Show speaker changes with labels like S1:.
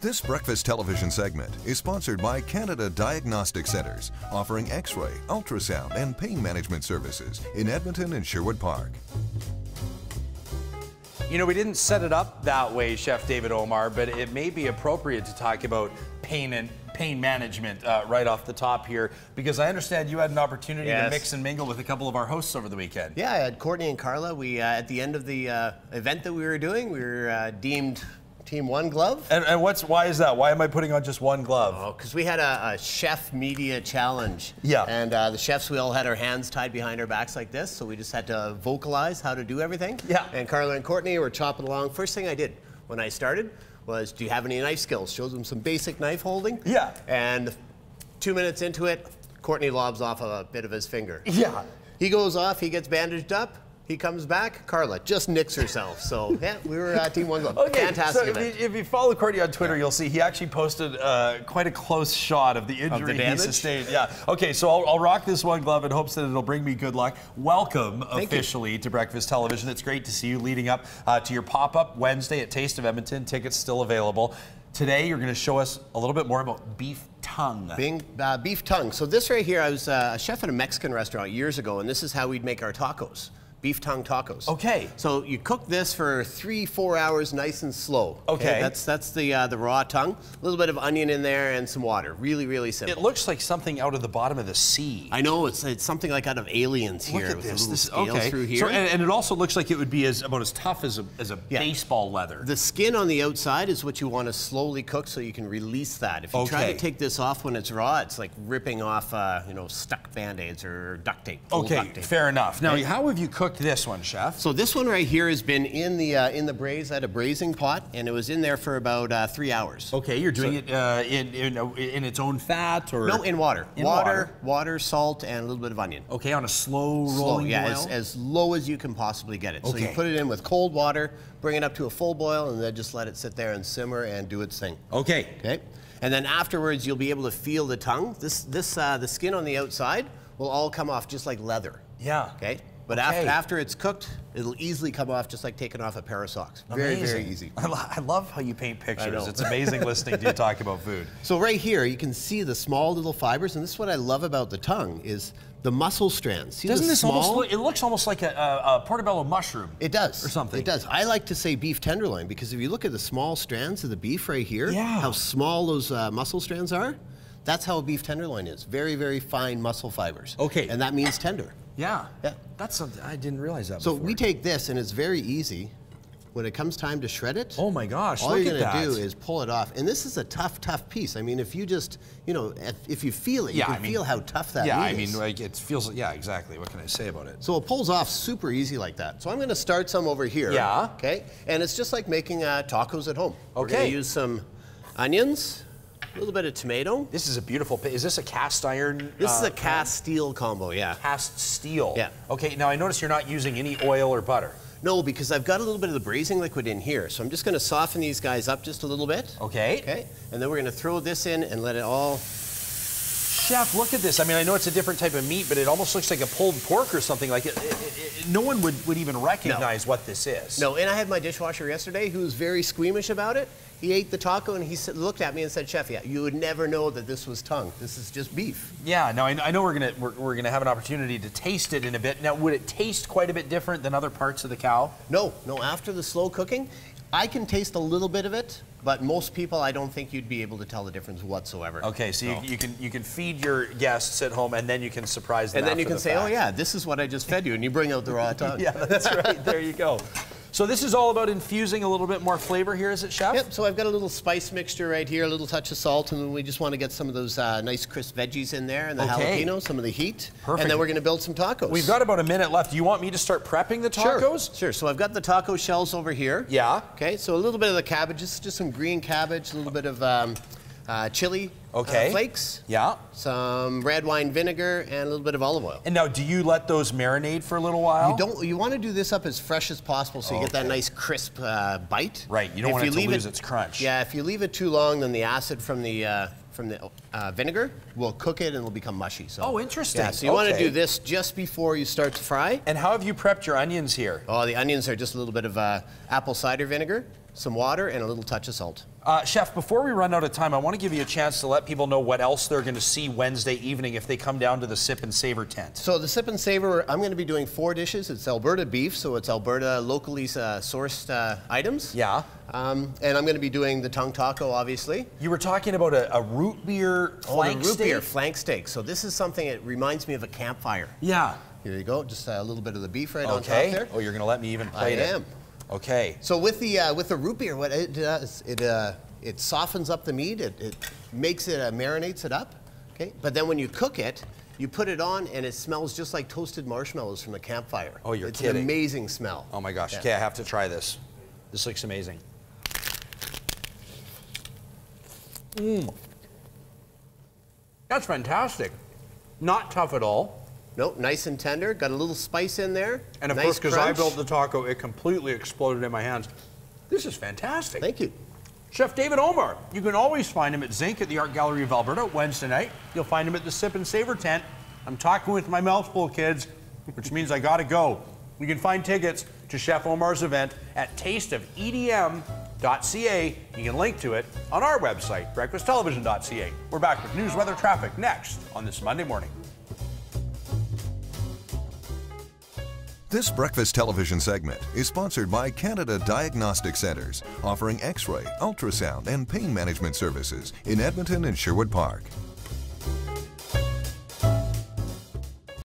S1: This breakfast television segment is sponsored by Canada Diagnostic Centres, offering X-ray, ultrasound, and pain management services in Edmonton and Sherwood Park.
S2: You know, we didn't set it up that way, Chef David Omar, but it may be appropriate to talk about pain management right off the top here, because I understand you had an opportunity to mix and mingle with a couple of our hosts over the weekend.
S3: Yeah, I had Courtney and Carla. We at the end of the event that we were doing, we were deemed Team One Glove.
S2: And why is that? Why am I putting on just one glove?
S3: Oh, because we had a chef media challenge.
S2: Yeah.
S3: And the chefs, we all had our hands tied behind our backs like this, so we just had to vocalize how to do everything.
S2: Yeah.
S3: And Carla and Courtney were chopping along. First thing I did when I started was, do you have any knife skills? Showed them some basic knife holding.
S2: Yeah.
S3: And 2 minutes into it, Courtney lobs off a bit of his finger.
S2: Yeah.
S3: He goes off, he gets bandaged up. He comes back, Carla just nicks herself. So yeah, we were Team One Glove.
S2: Okay,
S3: fantastic
S2: so
S3: event.
S2: if you follow Courtney on Twitter, you'll see he actually posted quite a close shot of the injury he sustained. Yeah. Okay, so I'll rock this one glove in hopes that it'll bring me good luck. Welcome officially to Breakfast Television. It's great to see you leading up to your pop-up Wednesday at Taste of Edmonton. Tickets still available. Today, you're going to show us a little bit more about beef tongue.
S3: Beef tongue. So this right here, I was a chef at a Mexican restaurant years ago, and this is how we'd make our tacos. Beef tongue tacos.
S2: Okay.
S3: So you cook this for 3-4 hours, nice and slow.
S2: Okay.
S3: That's the raw tongue. A little bit of onion in there and some water. Really, really simple.
S2: It looks like something out of the bottom of the sea.
S3: I know, it's something like out of Aliens here.
S2: Look at
S3: with
S2: this.
S3: little
S2: This
S3: scales through here.
S2: So, and it also looks like it would be about as tough as a baseball leather.
S3: The skin on the outside is what you want to slowly cook so you can release that. If you try to take this off when it's raw, it's like ripping off stuck Band-Aids or duct tape.
S2: Okay,
S3: duct tape.
S2: fair enough. Now, how have you cooked this one, Chef?
S3: So this one right here has been in the braise at a braising pot, and it was in there for about 3 hours.
S2: Okay, you're doing it in its own fat, or
S3: no, in water. Water, salt, and a little bit of onion.
S2: Okay, on a slow rolling boil.
S3: As low as you can possibly get it.
S2: Okay.
S3: So you put it in with cold water, bring it up to a full boil, and then just let it sit there and simmer and do its thing.
S2: Okay.
S3: Okay. And then afterwards, you'll be able to feel the tongue. The skin on the outside will all come off just like leather.
S2: Yeah.
S3: Okay. But after it's cooked, it'll easily come off just like taking off a pair of socks. Very, very easy.
S2: I love how you paint pictures. It's amazing listening to you talk about food.
S3: So right here, you can see the small little fibers, and this is what I love about the tongue is the muscle strands. See,
S2: doesn't this almost look, it looks almost like a portobello mushroom?
S3: It does.
S2: Or something.
S3: It does. I like to say beef tenderloin because if you look at the small strands of the beef right here, how small those muscle strands are, that's how a beef tenderloin is. Very, very fine muscle fibers.
S2: Okay.
S3: And that means tender.
S2: Yeah. That's something I didn't realize that
S3: So
S2: before.
S3: we take this, and it's very easy. When it comes time to shred it,
S2: oh my gosh,
S3: all you're going to do is pull it off. And this is a tough piece. I mean, if you just, if you feel it, you can feel how tough that is.
S2: Yeah, I mean, like it feels, exactly. What can I say about it?
S3: So it pulls off super easy like that. So I'm going to start some over here.
S2: Yeah.
S3: Okay. And it's just like making tacos at home.
S2: Okay.
S3: We're going to use some onions. A little bit of tomato.
S2: This is a beautiful, is this a cast iron?
S3: This is a cast steel combo, yeah.
S2: Cast steel.
S3: Yeah.
S2: Okay, now I notice you're not using any oil or butter.
S3: No, because I've got a little bit of the braising liquid in here. So I'm just going to soften these guys up just a little bit.
S2: Okay.
S3: Okay. And then we're going to throw this in and let it all...
S2: Chef, look at this. I mean, I know it's a different type of meat, but it almost looks like a pulled pork or something. Like no one would even recognize what this is.
S3: No, and I had my dishwasher yesterday who was very squeamish about it. He ate the taco and he looked at me and said, "Chef, you would never know that this was tongue. This is just beef."
S2: Yeah. Now I know we're gonna have an opportunity to taste it in a bit. Now, would it taste quite a bit different than other parts of the cow?
S3: No. After the slow cooking, I can taste a little bit of it, but most people, I don't think you'd be able to tell the difference whatsoever.
S2: Okay, so you can feed your guests at home, and then you can surprise them.
S3: And then you can say, "Oh yeah, this is what I just fed you," and you bring out the raw tongue.
S2: Yeah, that's right. There you go. So this is all about infusing a little bit more flavor here, is it, Chef?
S3: Yep, so I've got a little spice mixture right here, a little touch of salt, and then we just want to get some of those nice crisp veggies in there, and the jalapeno, some of the heat.
S2: Perfect.
S3: And then we're going to build some tacos.
S2: We've got about a minute left. Do you want me to start prepping the tacos?
S3: Sure. So I've got the taco shells over here.
S2: Yeah.
S3: Okay, so a little bit of the cabbage, just some green cabbage, a little bit of chili flakes.
S2: Yeah.
S3: Some red wine vinegar and a little bit of olive oil.
S2: And now, do you let those marinate for a little while?
S3: You want to do this up as fresh as possible so you get that nice crisp bite.
S2: Right. You don't want it to lose its crunch.
S3: Yeah. If you leave it too long, then the acid from the vinegar will cook it and it'll become mushy. So.
S2: Oh, interesting.
S3: Yeah. So you want to do this just before you start to fry.
S2: And how have you prepped your onions here?
S3: Oh, the onions are just a little bit of apple cider vinegar. some water, and a little touch of salt.
S2: Chef, before we run out of time, I want to give you a chance to let people know what else they're going to see Wednesday evening if they come down to the Sip and Savor tent.
S3: So the Sip and Savor, I'm going to be doing 4 dishes. It's Alberta Beef, so it's Alberta locally sourced items.
S2: Yeah.
S3: And I'm going to be doing the tongue taco, obviously.
S2: You were talking about a root beer flank steak?
S3: Root beer flank steak. So this is something that reminds me of a campfire.
S2: Yeah.
S3: Here you go, just a little bit of the beef right on top there.
S2: Oh, you're going to let me even plate it?
S3: I am.
S2: Okay.
S3: So with the root beer, what it does, it softens up the meat. It makes it, marinates it up. Okay. But then when you cook it, you put it on, and it smells just like toasted marshmallows from a campfire.
S2: Oh, you're kidding.
S3: It's an amazing smell.
S2: Oh my gosh. Okay, I have to try this. This looks amazing. That's fantastic. Not tough at all.
S3: Nope, nice and tender. Got a little spice in there.
S2: And of course, because I built the taco, it completely exploded in my hands. This is fantastic.
S3: Thank you.
S2: Chef David Omar. You can always find him at Zinc at the Art Gallery of Alberta Wednesday night. You'll find him at the Sip and Savor tent. I'm talking with my mouth full, kids, which means I gotta go. You can find tickets to Chef Omar's event at tasteofedm.ca. You can link to it on our website, breakfasttelevision.ca. We're back with news, weather, traffic next on this Monday morning.
S1: This breakfast television segment is sponsored by Canada Diagnostic Centres, offering X-ray, ultrasound, and pain management services in Edmonton and Sherwood Park.